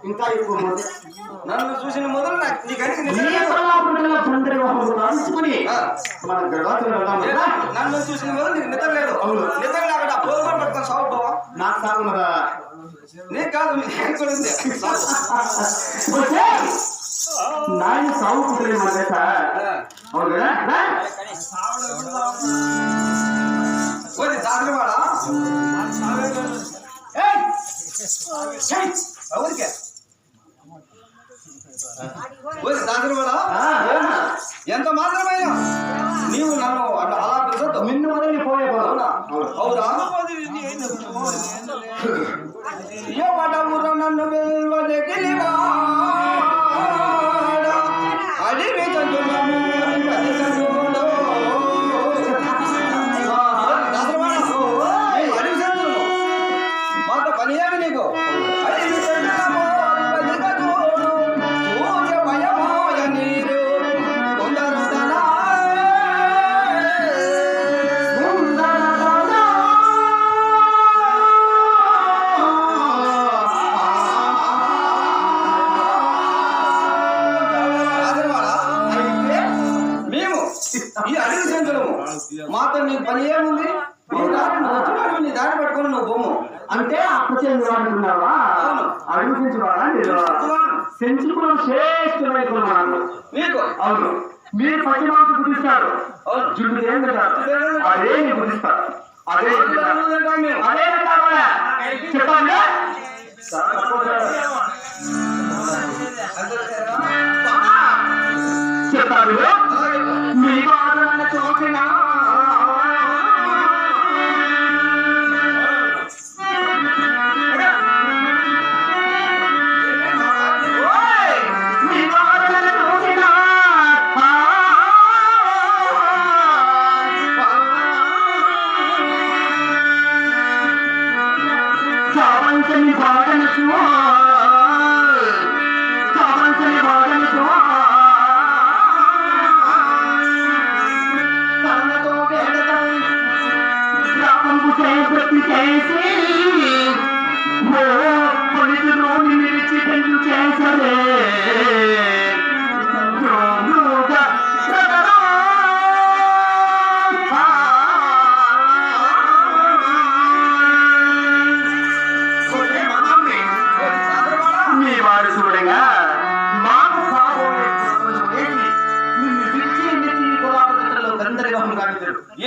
ఇంకా ఎక్కువ నన్ను చూసిన మొదలు నన్ను చూసిన మొదలు నీకు నిద్ర లేదు. నిద్ర లేకుండా పోగా పట్టుకొని సాగు బావా. నాకు సాగు కదా నీకు కాదు కూడా ఉంది. నాయన సాగు కుదరలేదు మాట అవును కదా జాగ్రవాడా ఎవరికే జాగ్రవాడా ఎంత మాత్రమైనా నీవు నన్ను అలా పిలుచొద్దు. నిన్ను వదిలి పోయే అవునా అవునా ఎవడవురా నన్ను వెళ్ళివా అడివి మాట పని ఏమి నీకు ఈ అడవి సంచులము మాతో నీకు పని ఏముంది? నీ దారి పట్టుకొని నువ్వు బొమ్మ అంటే అప్పచెందు వాడుతున్నావా? అడుగు సెంచువాడా? సెంచుకున్న శ్రేష్ఠమైన మీకు అవును. మీరు పది మాకు గురిస్తారు, జుట్టు ఏం తింటారు అదే నీ గురిస్తారు. అదే అదే చెప్పండి చెప్పారు. మీ వాళ్ళ చూసినా కావంచని బాధను కావంచని బాధను కళ్ళతో వేడటం రామంపు చేపట్టి చేసి పొలిటిలోని నిలిచి పెంచు చేసలే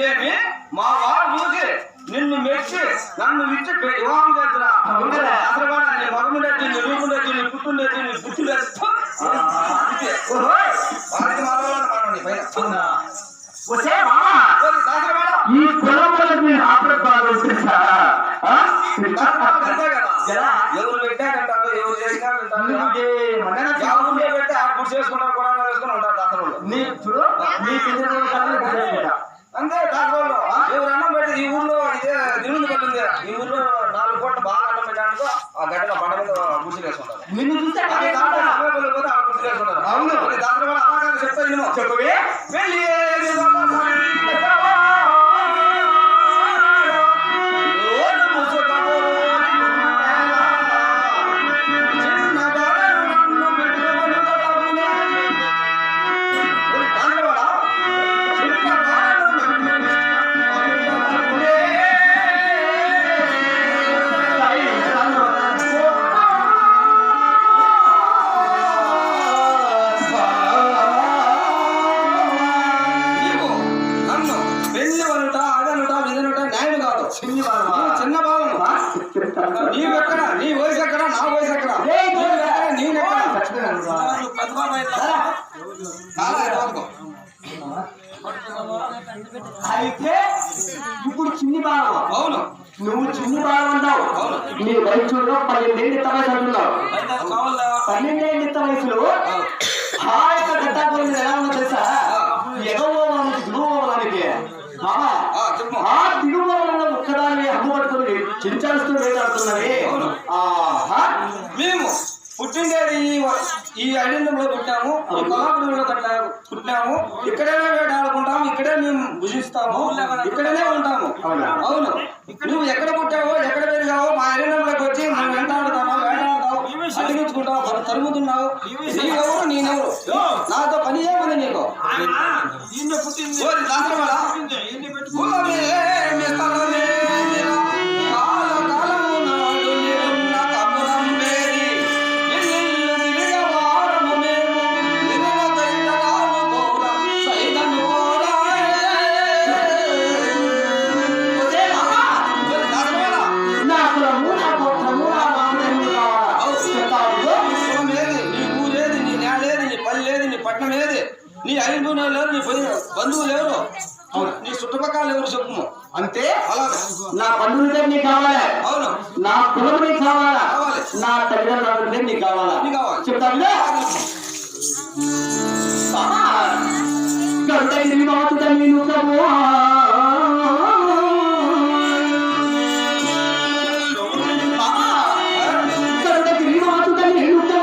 ఏమి మా వాడు చూసి నిన్ను మెచ్చి నన్ను ఇచ్చి వివాహం చేస్తున్నా అసలు నీ మగముండేది నీ రూపుండేది నీ పుట్టుండేది నీ పుట్టుండేది వారికి మాట్లాడాలి పైన ఈ కులంలోకి ఆపరేపాలు ఎవరు పెట్టారంటారు ఎవరు చేసినా పెట్టి ఆ గుడి చేసుకుంటారు కూడా వేసుకుని ఉంటారు దాసరులు అంతే దాసరులు ఎవరు అన్నం పెట్టి ఈ ఊర్లో ఇదే దిగుంది పట్టింది ఈ ఊర్లో 4 కోట్ల బాగా అన్నం పెట్టడానికి ఆ గడ్డలో పంట మీద గుడి వేసుకుంటారు. నిన్ను చూస్తే ఆ గుడి వేసుకుంటారు. అవును దాసరు కూడా అలాగే చెప్తాను చెప్పవే వెళ్ళి చిన్న బాలను నీవెక్కడ నీ వయసు ఎక్కడ నా వయసు ఎక్కడ అయితే ఇప్పుడు చిన్ని బాలం. అవును నువ్వు చిన్ని బాలం అంటావు. నీ వయసులో 12 ఏళ్ళ వయసు అంటున్నావు. 12 ఏళ్ళ వయసులో ఆ యొక్క గట్టాపురం ఎలా ఉందో తెలుసా? ఎగవ చించాల్స్తూ వేలాడుతున్నవి. అవును. ఆహా. మేము పుట్టిండేది ఈ ఐలంలో పుట్టాము, ఈ కొల్లాపురంలో పుట్టాము. ఇక్కడనే వేటాడుకుంటాము, ఇక్కడే మేము భుజిస్తాము, ఇక్కడనే ఉంటాము. అవును. నువ్వు ఎక్కడ పుట్టావో ఎక్కడ పెరిగావో మా ఐలంలోకి వచ్చి నువ్వు వెంటాడుతావు, వేటాడుతావు, అడిగించుకుంటావు, తరుముతున్నావు. నీవెవరు నేనెవరు? నాతో పని ఏమని నీకు? పట్నం ఏది? నీ ఐదుగురు లేరు, నీ బంధువులు ఎవరు, నీ చుట్టుపక్కల ఎవరు చెప్పు. అంతే. అలాగే నా బంధువులే నీకు కావాలా? అవును. నా కులం నీకు కావాలా? కావాలి. నా తల్లిదండ్రులే నీకు కావాలా? నీకు కావాలి. చెప్తాను. గంటగిరి మాతు తల్లి నువ్వు గంటగిరి మాతు తల్లి నువ్వు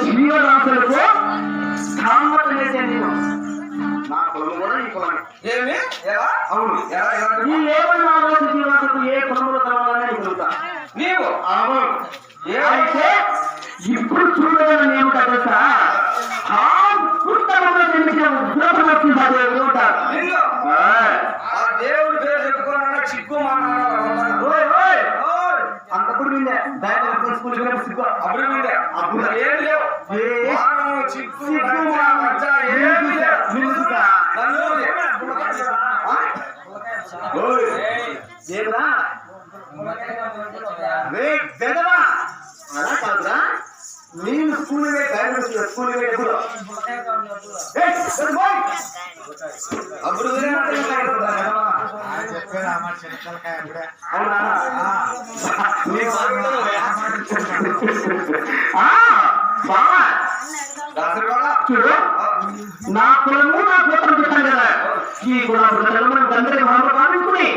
జీవరాశులకు స్థామత వేసే నేను. నా కులము కూడా ఈ కులమే. ఏమి? ఎలా? అవును. ఈ 74 జీవాలకు ఏ కులములు కావాలని అడుగుతా నీవు. అవును. అయితే ఇప్పుడు చూడడం ఏమిటో తెలుసా? ఆ పుస్తకంలో జన్మించిన ఉగ్రపరక్షి సాధువులు ఉంటారు. ఆ దేవుడి పేరు చెప్పుకోవాలన్నా చిక్కు అంతప్పుడు మీదే దయచేసి స్కూల్ సిగ్గు అప్పుడు మీదే అప్పుడు ఏం లేవు. చిక్కు ఏమి లేవు. అలా కాదురా, నేను స్కూల్ స్కూల్ అప్పుడు చూడు, నా కులము నా గోత్రం పెట్టాను కదా, ఈ కులం మనం అందరికి మనం భావించుకుని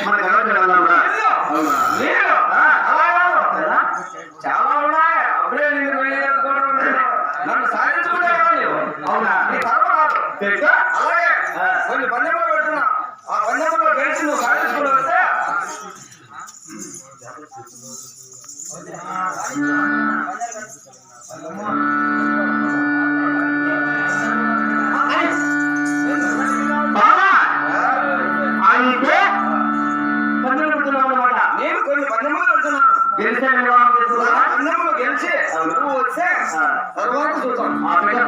మన చాలా ఉన్నాయి. అప్పుడే నన్ను సాధించుకుంటే అవునా? అలాగే కొన్ని పందెంలో పెడుతున్నా, ఆ పందెంలో గెలిచి నువ్వు సాధించుకుంటూ వస్తే అయితే పందెం పెడుతున్నావు అనమాట. నేను కొన్ని పందెంలో పెడుతున్నాను. గెలిచే వివాహం చేస్తున్నా. పందెంలో గెలిచి నువ్వు వస్తే తర్వాత చూద్దాం. అలాగే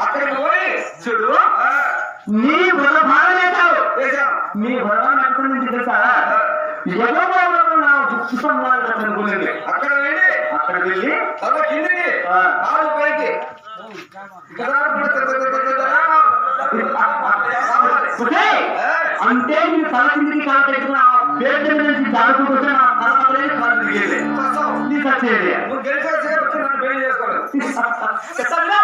అక్కడికి పోయి చూడు, నీ బుర్ర బాగా వేశావు. నీ బుర్ర నడుపు నుంచి తెలుసా? ఎగబాబు నా దుఃఖం అనుకునేది. అక్కడ వెళ్ళి అక్కడికి వెళ్ళి తల కిందికి ఆ. కాలు పైకి ఒసేయ్, అంటే నీ తల కిందికి కాలు పెట్టుకుని ఆ పేట నుంచి జారుకుంటే నా తల కాలు తిరిగేది నీ సచ్చేది నువ్వు గెలిచేసి వచ్చి నన్ను పెళ్లి చేసుకోలేదు చెప్తాను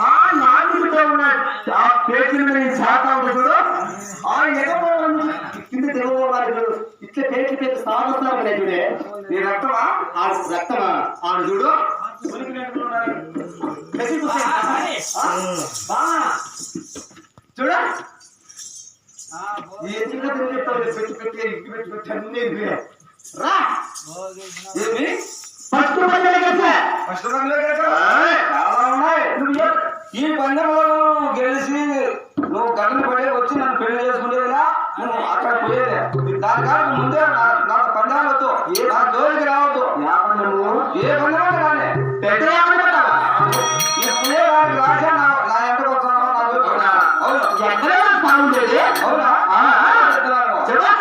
ఆ నాటిలో ఉన్న ఆ పేట్ల మీద శాతం చూడు ఆ ఎగవ కింద తెగవాలి ఇట్లా పేట్లు పేరు సాగుతారు చూడే నీ రక్తమా ఆ రక్తమా ఆ చూడు చూడ పెట్టి పెట్టి ఇంటి పెట్టి పెట్టి అన్నీ రా ఏమి ఫస్ట్ ఫస్ట్ ఈ పందెంలో గెలిచి నువ్వు గంటలు పడే వచ్చి నన్ను పెళ్లి చేసుకునేదిలా నువ్వు అక్కడ పోయేది దానికాలకు ముందే నాకు పందాలు వద్దు నా జోలికి రావద్దు ఏ పందెం రాలే పెద్ద ఈ పోయే దానికి రాజా నా ఎంతకు వచ్చానో నా జోలికి రాను. అవును ఎక్కడ సాగుండేది అవునా చెప్పా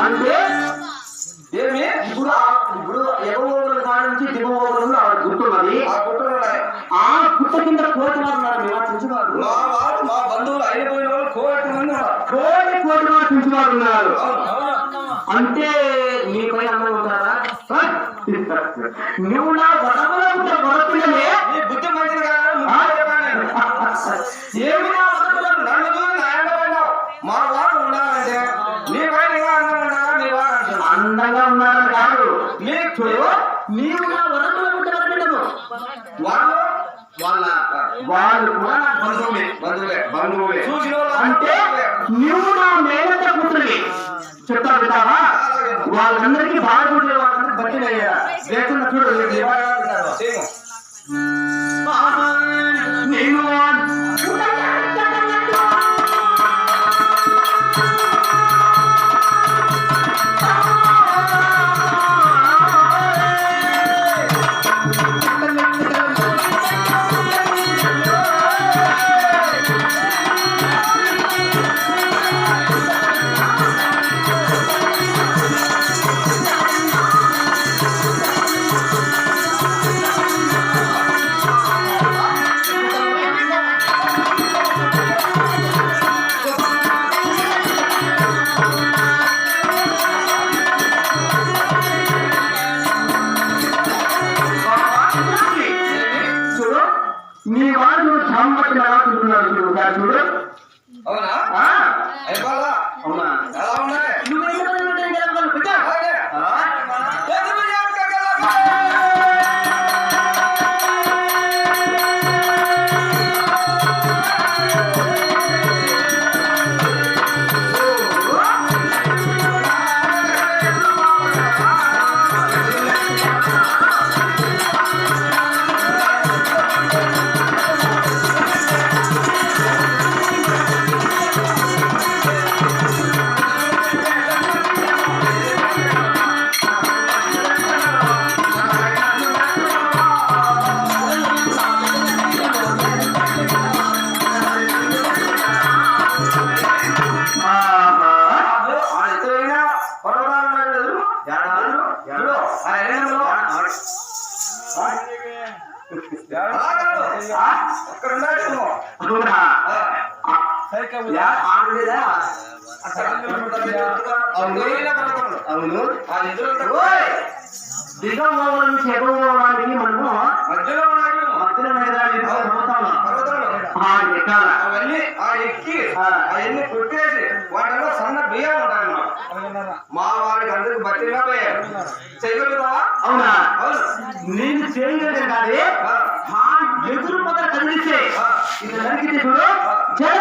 అంటే ఏమి ఇప్పుడు ఇప్పుడు ఎగవోగుల కాడ నుంచి దిగువోగులు ఆవిడ గుర్తున్నది ఆ గుట్టలు ఉన్నాయి ఆ గుట్ట కింద కోటి వారు ఉన్నారు మేము చుంచువారు మా వాళ్ళు మా బంధువులు అయిపోయిన వాళ్ళు కోటి మంది ఉన్నారు కోటి వారు చుంచువారు ఉన్నారు అవును అంటే నీపై అన్నం ఉంటారా నువ్వు నా వరములో ఉంటే వరపిల్లలే నీ బుద్ధి మంచిది కదా నువ్వు చెప్పాను. ఏమి నా వరదలు? నన్ను చూసి నా ఎండ పడ్డావు. మా వాడు ఉండాలంటే నీ పైన ఇంకా అందం ఉండాలా నీ వాడు అంటున్నాడు. అందంగా ఉన్నారని కాదు నీకు చూడు నీవు నా వరములో ఉంటే వరపిల్లలు వాళ్ళు వాళ్ళు కూడా నా బంధువులే బంధువులే చూసిన వాళ్ళు అంటే నువ్వు నా మేనత కూతురి చెప్తావు వింటావా వాళ్ళందరికీ బాగుండే వాళ్ళని బట్టి లేకుండా చూడు చేయము. నేను చూడు మీ వాళ్ళు సాంబత్తి ఎలా తింటున్నారు చూడు ఒకసారి చూడు అవునా ఆ, అయిపోవాలా అవునా ఎలా ఉన్నాయి నువ్వు ఏం చేయాలి? పెట్టా. అలాగే ఆ? ఎదురు జాగ్రత్తగా ఆ అలా కాదు. ఆ? అక్కడ ఉండాలేమో. అవునా? ఆడలేదా? అక్కడ అవును. అవును. ఆ ఎదురంతా ఓయ్! దిగమోహం నుంచి ఎగమోహానికి మనము మధ్యలో ఉన్నాడు. మధ్యలో మేధావి పర్వతాలు పర్వతంలో ఎక్కాల. అవన్నీ ఎక్కి ఆ. అవన్నీ కొట్టేసి వాటిలో సన్న బియ్యం ఉంటాయన్నమాట. మా వాడికి అందరికి బట్టిగా పోయారు. చేయగలుగుతావా? అవునా? అవును. నేను చేయగలిగే కానీ ఆ. ఎదురు పక్కన కదిలిస్తే ఆ. ఇది నరికితే చూడు జడ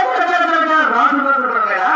రాజు కదా